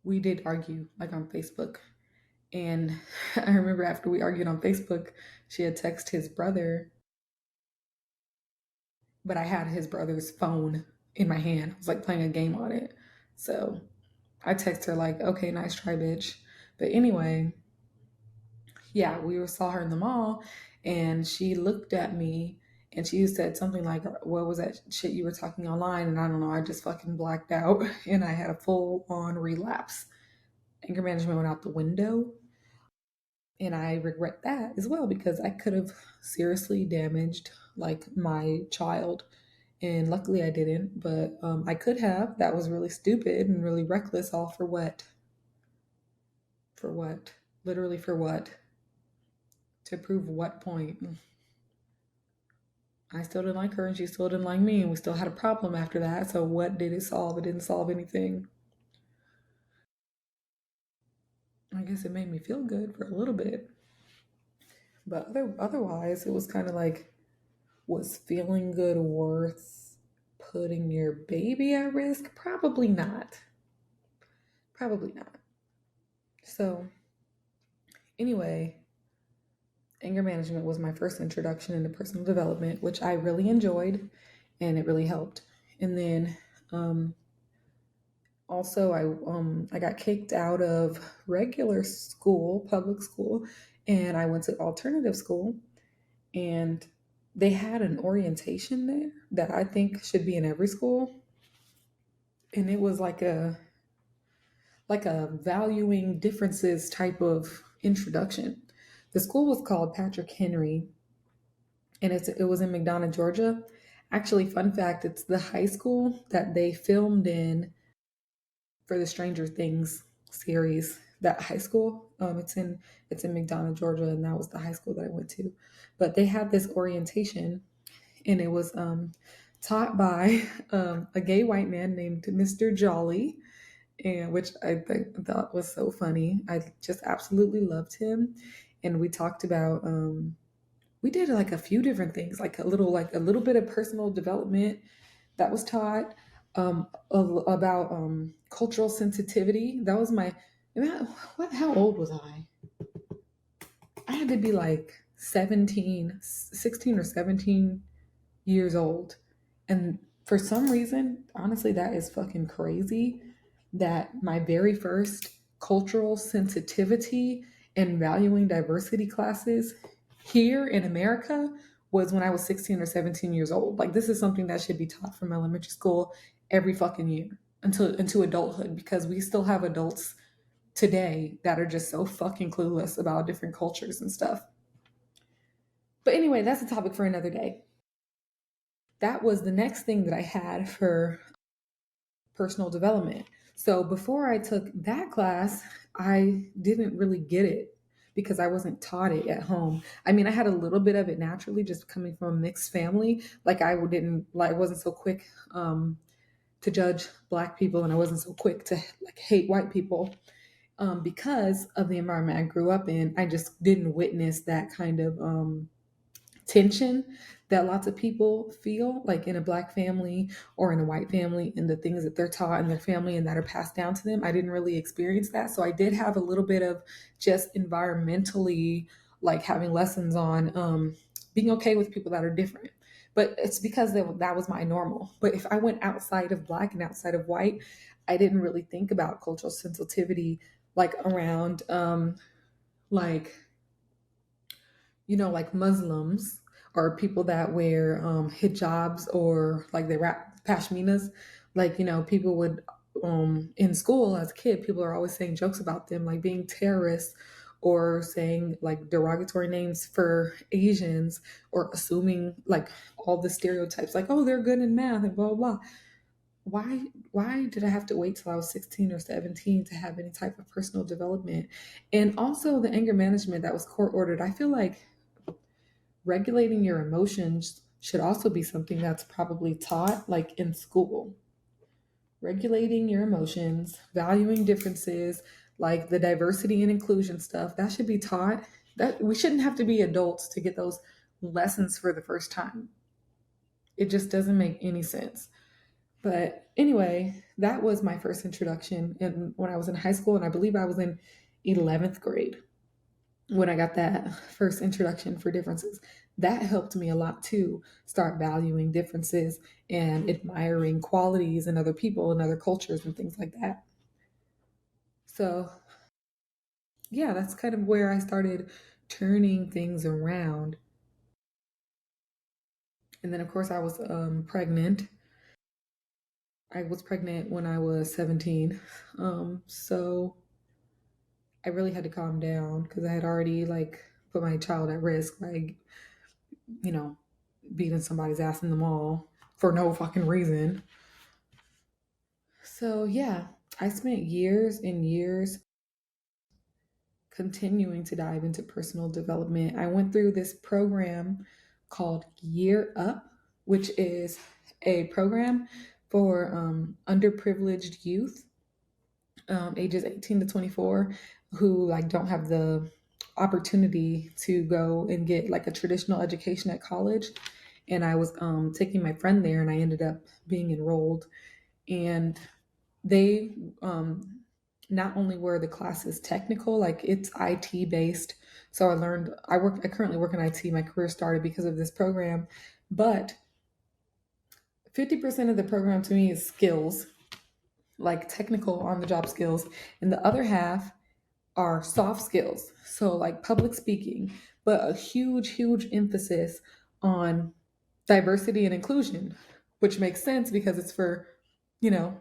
we did argue like on Facebook. And I remember after we argued on Facebook, she had texted his brother, but I had his brother's phone in my hand. I was like playing a game on it. So I text her like, okay, nice try, bitch. But anyway, yeah, saw her in the mall, and she looked at me and she said something like, "What was that shit you were talking online?" And I don't know, I just fucking blacked out, and I had a full on relapse. Anger management went out the window, and I regret that as well because I could have seriously damaged like my child. And luckily I didn't, but I could have. That was really stupid and really reckless. All for what? For what? Literally for what? To prove what point? I still didn't like her and she still didn't like me, and we still had a problem after that. So what did it solve? It didn't solve anything. I guess it made me feel good for a little bit, but otherwise it was kind of like, was feeling good worth putting your baby at risk? Probably not. Probably not. So anyway, anger management was my first introduction into personal development, which I really enjoyed, and it really helped. And then um, also I got kicked out of regular school, public school, and I went to alternative school, and they had an orientation there that I think should be in every school, and it was like a valuing differences type of introduction. The school was called Patrick Henry, and it was in McDonough, Georgia. Actually, fun fact, it's the high school that they filmed in for the Stranger Things series. That high school, it's in McDonough, Georgia, and that was the high school that I went to. But they had this orientation, and it was taught by a gay white man named Mr. Jolly, and which thought was so funny. I just absolutely loved him, and we talked about we did like a few different things, like a little bit of personal development that was taught, about cultural sensitivity. That was my what? How old was I? I had to be like 17, 16 or 17 years old. And for some reason, honestly, that is fucking crazy that my very first cultural sensitivity and valuing diversity classes here in America was when I was 16 or 17 years old. Like, this is something that should be taught from elementary school every fucking year until into adulthood, because we still have adults today that are just so fucking clueless about different cultures and stuff. But anyway, that's a topic for another day. That was the next thing that I had for personal development. So before I took that class, I didn't really get it because I wasn't taught it at home. I mean, I had a little bit of it naturally just coming from a mixed family. Like I wasn't so quick to judge black people, and I wasn't so quick to like hate white people because of the environment I grew up in. I just didn't witness that kind of tension that lots of people feel like in a black family or in a white family, and the things that they're taught in their family and that are passed down to them. I didn't really experience that. So I did have a little bit of just environmentally, like having lessons on being okay with people that are different. But it's because that was my normal. But if I went outside of black and outside of white, I didn't really think about cultural sensitivity like around like like Muslims or people that wear hijabs, or like they wrap pashminas. Like, people would, in school as a kid, people are always saying jokes about them, like being terrorists, or saying like derogatory names for Asians, or assuming like all the stereotypes, like, oh, they're good in math and blah, blah, blah. Why did I have to wait till I was 16 or 17 to have any type of personal development? And also the anger management that was court ordered. I feel like regulating your emotions should also be something that's probably taught like in school. Regulating your emotions, valuing differences, like the diversity and inclusion stuff, that should be taught. That we shouldn't have to be adults to get those lessons for the first time. It just doesn't make any sense. But anyway, that was my first introduction when I was in high school, and I believe I was in 11th grade when I got that first introduction for differences. That helped me a lot too, start valuing differences and admiring qualities in other people and other cultures and things like that. So, yeah, that's kind of where I started turning things around. And then, of course, I was pregnant. I was pregnant when I was 17. So I really had to calm down because I had already like put my child at risk by, you know, beating somebody's ass in the mall for no fucking reason. So yeah, I spent years and years continuing to dive into personal development. I went through this program called Year Up, which is a program for underprivileged youth, ages 18 to 24, who like don't have the opportunity to go and get like a traditional education at college. And I was taking my friend there, and I ended up being enrolled. And they not only were the classes technical, like it's IT based. So I currently work in IT. My career started because of this program, but 50% of the program to me is skills, like technical on the job skills. And the other half are soft skills. So like public speaking, but a huge, huge emphasis on diversity and inclusion, which makes sense because it's for, you know,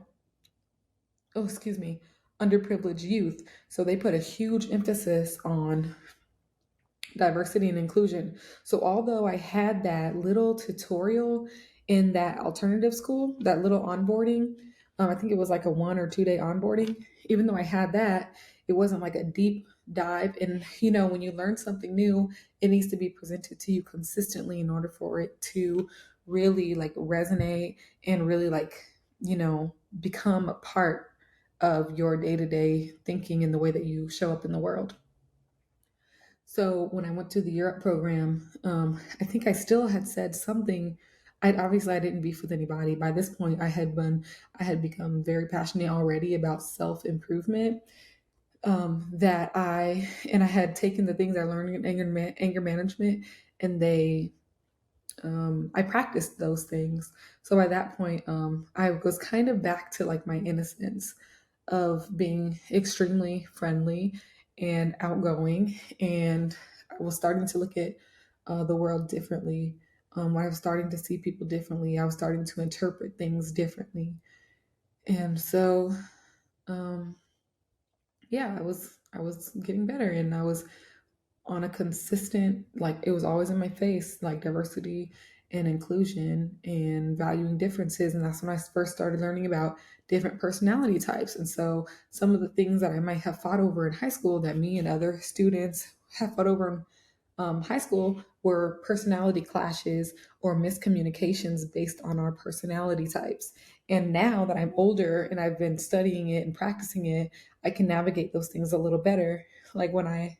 oh, excuse me, underprivileged youth. So they put a huge emphasis on diversity and inclusion. So although I had that little tutorial in that alternative school, that little onboarding, I think it was like a 1 or 2 day onboarding. Even though I had that, it wasn't like a deep dive. And when you learn something new, it needs to be presented to you consistently in order for it to really like resonate and really like, become a part of your day-to-day thinking and the way that you show up in the world. So when I went to the Europe program, I think I still had said something. I didn't beef with anybody. By this point, I had become very passionate already about self improvement. I had taken the things I learned in anger management, and I practiced those things. So by that point, I was kind of back to like my innocence of being extremely friendly and outgoing. And I was starting to look at the world differently. I was starting to see people differently. I was starting to interpret things differently. And so, um, yeah, I was getting better, and I was on a consistent, like it was always in my face, like diversity and inclusion and valuing differences. And that's when I first started learning about different personality types. And so some of the things that I might have fought over in high school that me and other students have fought over in high school were personality clashes or miscommunications based on our personality types. And now that I'm older and I've been studying it and practicing it, I can navigate those things a little better. Like when I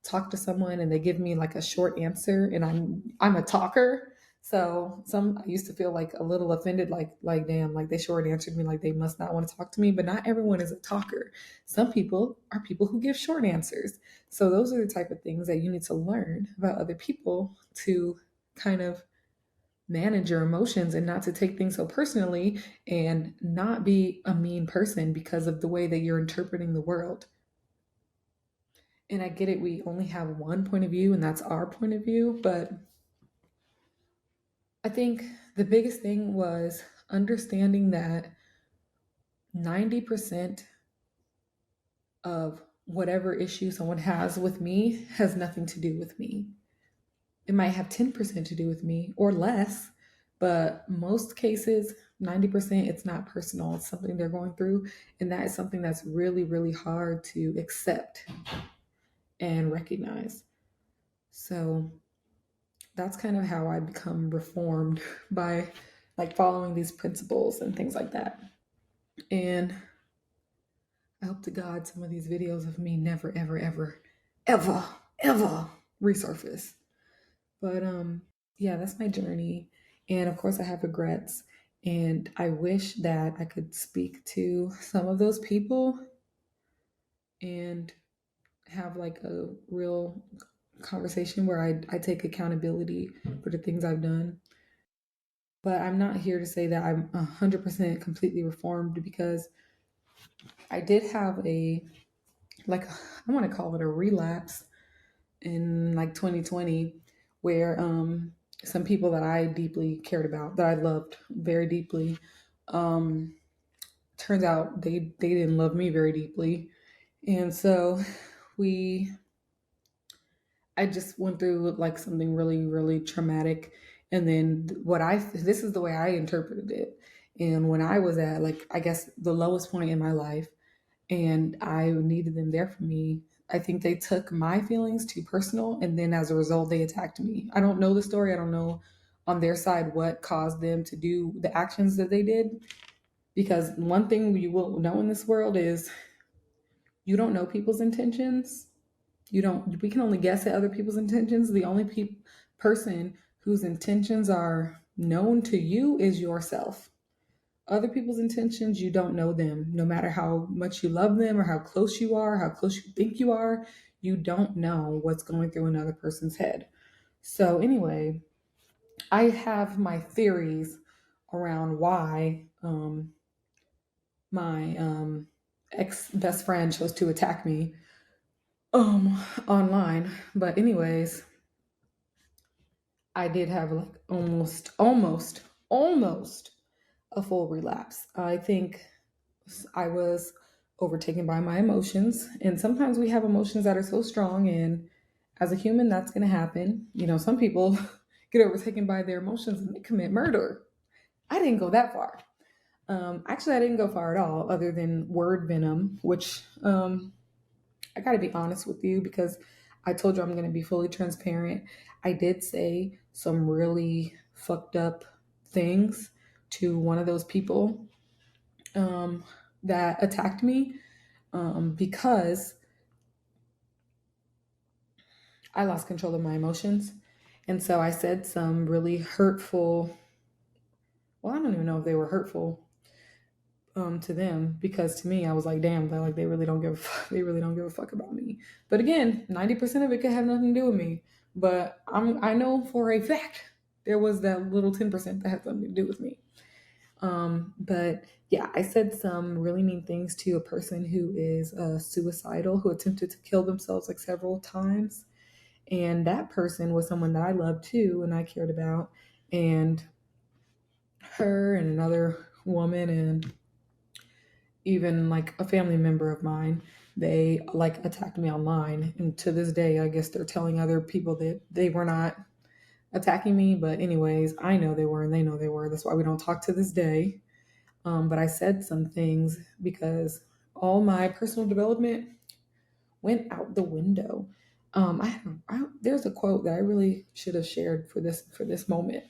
talk to someone and they give me like a short answer, and I'm a talker. So I used to feel like a little offended, like damn, like they short answered me, like they must not want to talk to me. But not everyone is a talker. Some people are people who give short answers. So those are the type of things that you need to learn about other people to kind of manage your emotions and not to take things so personally and not be a mean person because of the way that you're interpreting the world. And I get it, we only have one point of view, and that's our point of view. But I think the biggest thing was understanding that 90% of whatever issue someone has with me has nothing to do with me. It might have 10% to do with me or less, but most cases, 90%, it's not personal. It's something they're going through. And that is something that's really, really hard to accept and recognize. So that's kind of how I become reformed by like following these principles and things like that. And I hope to God some of these videos of me never, ever, ever, ever, ever resurface. But yeah, that's my journey. And of course I have regrets. And I wish that I could speak to some of those people and have like a real conversation where I take accountability for the things I've done. But I'm not here to say that I'm 100% completely reformed, because I did have a like I want to call it a relapse in like 2020, where some people that I deeply cared about, that I loved very deeply, um, turns out they didn't love me very deeply, and so we I just went through like something really really traumatic, and then what I this is the way I interpreted it, and when I was at like I guess the lowest point in my life and I needed them there for me. I think they took my feelings too personal, and then as a result, they attacked me. I don't know the story. I don't know on their side what caused them to do the actions that they did. Because one thing you will know in this world is you don't know people's intentions. You don't. We can only guess at other people's intentions. The only person whose intentions are known to you is yourself. Other people's intentions, you don't know them. No matter how much you love them or how close you are, how close you think you are, you don't know what's going through another person's head. So, anyway, I have my theories around why my ex best friend chose to attack me online. But, anyways, I did have like almost a full relapse. I think I was overtaken by my emotions. And sometimes we have emotions that are so strong. And as a human, that's going to happen. You know, some people get overtaken by their emotions and they commit murder. I didn't go that far. Actually, I didn't go far at all, other than word venom, which I got to be honest with you because I told you I'm going to be fully transparent. I did say some really fucked up things to one of those people um, that attacked me because I lost control of my emotions. And so I said some really hurtful, well, I don't even know if they were hurtful to them because to me, I was like, damn, they're like, they really don't give, they really don't give a fuck about me. But again, 90% of it could have nothing to do with me. But I know for a fact there was that little 10% that had something to do with me. But yeah, I said some really mean things to a person who is suicidal, who attempted to kill themselves like several times. And that person was someone that I loved too and I cared about. And her and another woman and even like a family member of mine, they like attacked me online. And to this day, I guess they're telling other people that they were not attacking me. But, anyways, I know they were and they know they were. That's why we don't talk to this day. But I said some things because all my personal development went out the window. There's a quote that I really should have shared for this moment.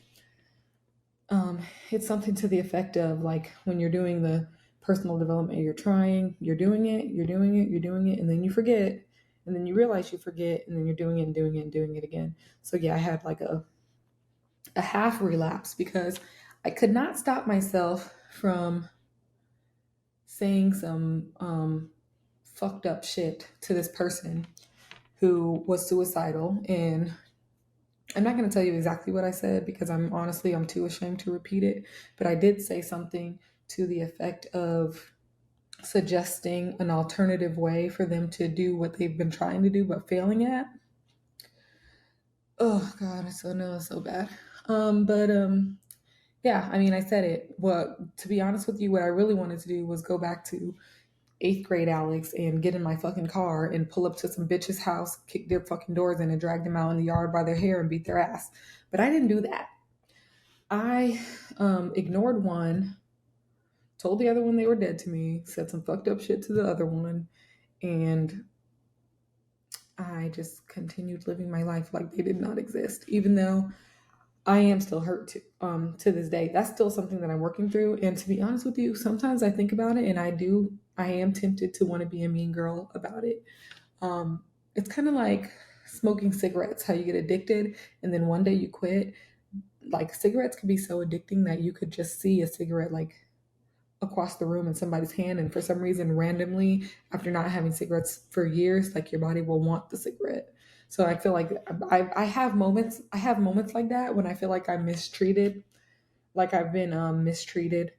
It's something to the effect of like when you're doing the personal development, you're doing it, you're doing it, and then you forget, and then you realize you forget, and then you're doing it and doing it and doing it again. So yeah, I had like a half relapse because I could not stop myself from saying some fucked up shit to this person who was suicidal. And I'm not going to tell you exactly what I said because I'm too ashamed to repeat it. But I did say something to the effect of suggesting an alternative way for them to do what they've been trying to do but failing at. Oh God, I so know it's so bad. But yeah, I mean, I said it. Well, to be honest with you, what I really wanted to do was go back to eighth grade Alex and get in my fucking car and pull up to some bitch's house, kick their fucking doors in, and drag them out in the yard by their hair and beat their ass. But I didn't do that. I ignored one, told the other one they were dead to me, said some fucked up shit to the other one, and I just continued living my life like they did not exist, even though I am still hurt to this day. That's still something that I'm working through. And to be honest with you, sometimes I think about it and I am tempted to want to be a mean girl about it. It's kind of like smoking cigarettes, how you get addicted and then one day you quit. Like cigarettes could be so addicting that you could just see a cigarette like across the room in somebody's hand. And for some reason, randomly, after not having cigarettes for years, like your body will want the cigarette. So I feel like I have moments like that when I feel like I'm mistreated, like I've been mistreated.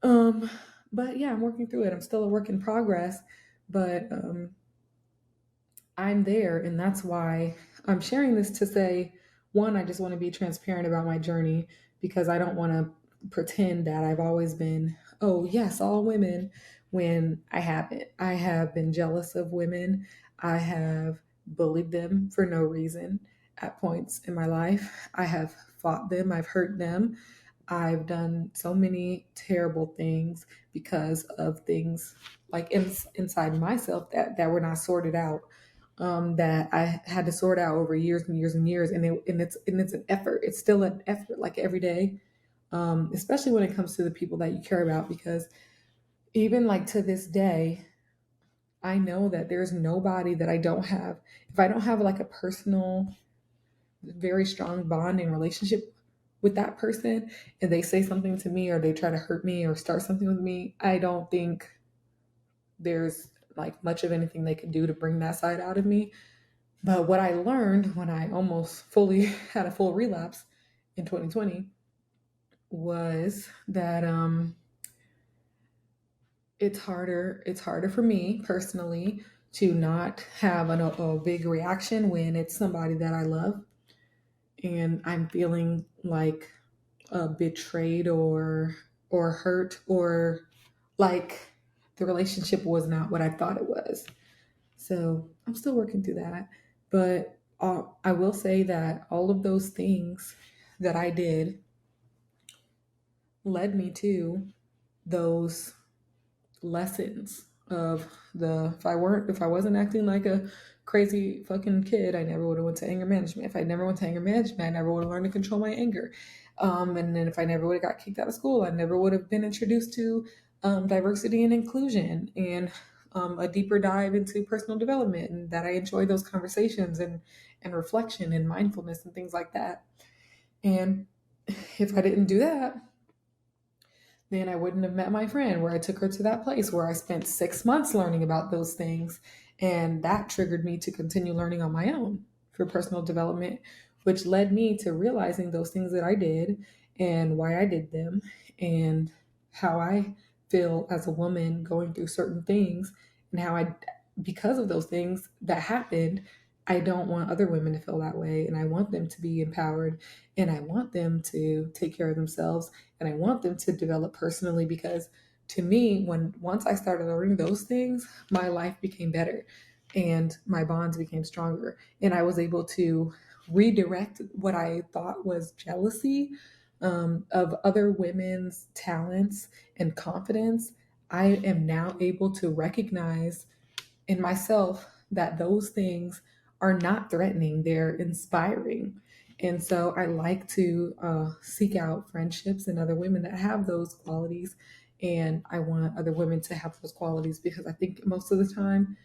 Um, but yeah, I'm working through it. I'm still a work in progress, But I'm there, and that's why I'm sharing this to say, one, I just want to be transparent about my journey because I don't want to pretend that I've always been, oh, yes, all women, when I haven't. I have been jealous of women. I have bullied them for no reason at points in my life. I have fought them. I've hurt them. I've done so many terrible things because of things like inside myself that were not sorted out, that I had to sort out over years and years and years. And it's an effort. It's still an effort, like every day, especially when it comes to the people that you care about. Because even like to this day, I know that there's nobody that I don't have. If I don't have like a personal, very strong bond and relationship with that person, and they say something to me or they try to hurt me or start something with me, I don't think there's like much of anything they can do to bring that side out of me. But what I learned when I almost fully had a full relapse in 2020 was that it's harder for me personally to not have a big reaction when it's somebody that I love and I'm feeling like betrayed or hurt, or like the relationship was not what I thought it was. So I'm still working through that. But I will say that all of those things that I did led me to those lessons of the if I wasn't acting like a crazy fucking kid, I never would have went to anger management. If I never went to anger management, I never would have learned to control my anger. And then if I never would have got kicked out of school, I never would have been introduced to diversity and inclusion and a deeper dive into personal development, and that I enjoy those conversations and reflection and mindfulness and things like that. And if I didn't do that, then I wouldn't have met my friend where I took her to that place where I spent 6 months learning about those things. And that triggered me to continue learning on my own for personal development, which led me to realizing those things that I did and why I did them and how I feel as a woman going through certain things, and how because of those things that happened, I don't want other women to feel that way. And I want them to be empowered, and I want them to take care of themselves, and I want them to develop personally. Because to me, once I started learning those things, my life became better and my bonds became stronger. And I was able to redirect what I thought was jealousy of other women's talents and confidence. I am now able to recognize in myself that those things are not threatening, they're inspiring. And so I like to seek out friendships and other women that have those qualities. And I want other women to have those qualities because I think most of the time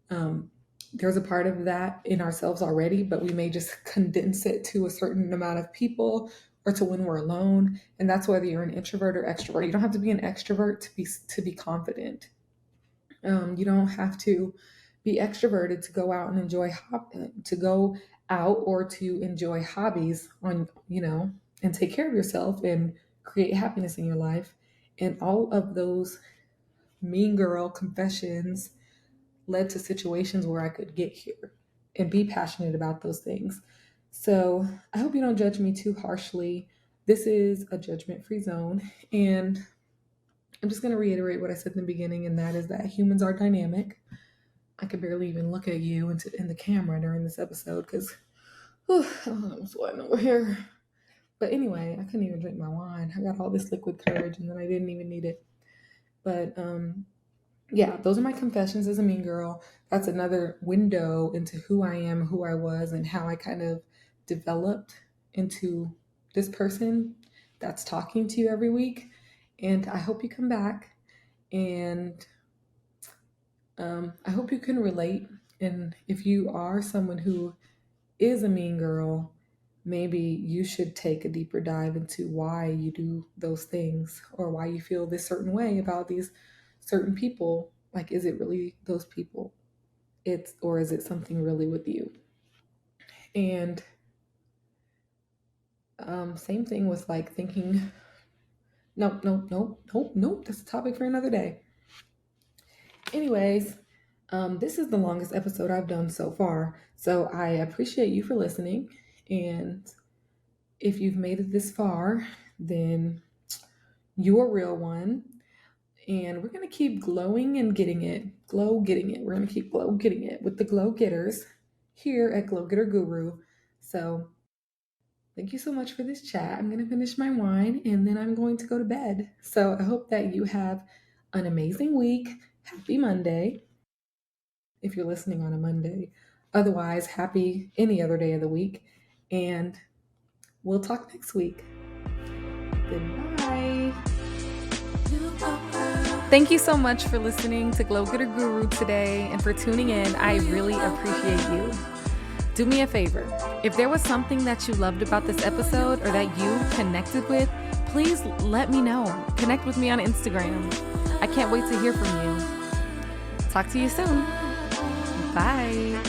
um, there's a part of that in ourselves already, but we may just condense it to a certain amount of people or to when we're alone. And that's whether you're an introvert or extrovert. You don't have to be an extrovert to be confident. You don't have to be extroverted to go out and to go out or to enjoy hobbies on, and take care of yourself and create happiness in your life. And all of those mean girl confessions led to situations where I could get here and be passionate about those things. So I hope you don't judge me too harshly. This is a judgment free zone. And I'm just going to reiterate what I said in the beginning, and that is that humans are dynamic. I could barely even look at you in the camera during this episode because I'm sweating over here. But anyway, I couldn't even drink my wine. I got all this liquid courage and then I didn't even need it. But yeah, those are my confessions as a mean girl. That's another window into who I am, who I was, and how I kind of developed into this person that's talking to you every week. And I hope you come back, and I hope you can relate. And if you are someone who is a mean girl, maybe you should take a deeper dive into why you do those things or why you feel this certain way about these certain people. Like, is it really those people? Or is it something really with you? And same thing with like thinking, nope, nope, nope, nope, nope. That's a topic for another day. Anyways, This is the longest episode I've done so far, so I appreciate you for listening. And if you've made it this far, then you're a real one. And we're going to keep glowing and getting it. Glow getting it. We're going to keep glow getting it with the glow getters here at Glow Getter Guru. So thank you so much for this chat. I'm going to finish my wine and then I'm going to go to bed. So I hope that you have an amazing week. Happy Monday if you're listening on a Monday. Otherwise, happy any other day of the week. And we'll talk next week. Goodbye. Thank you so much for listening to Glow Getter Guru today and for tuning in. I really appreciate you. Do me a favor. If there was something that you loved about this episode or that you connected with, please let me know. Connect with me on Instagram. I can't wait to hear from you. Talk to you soon. Bye.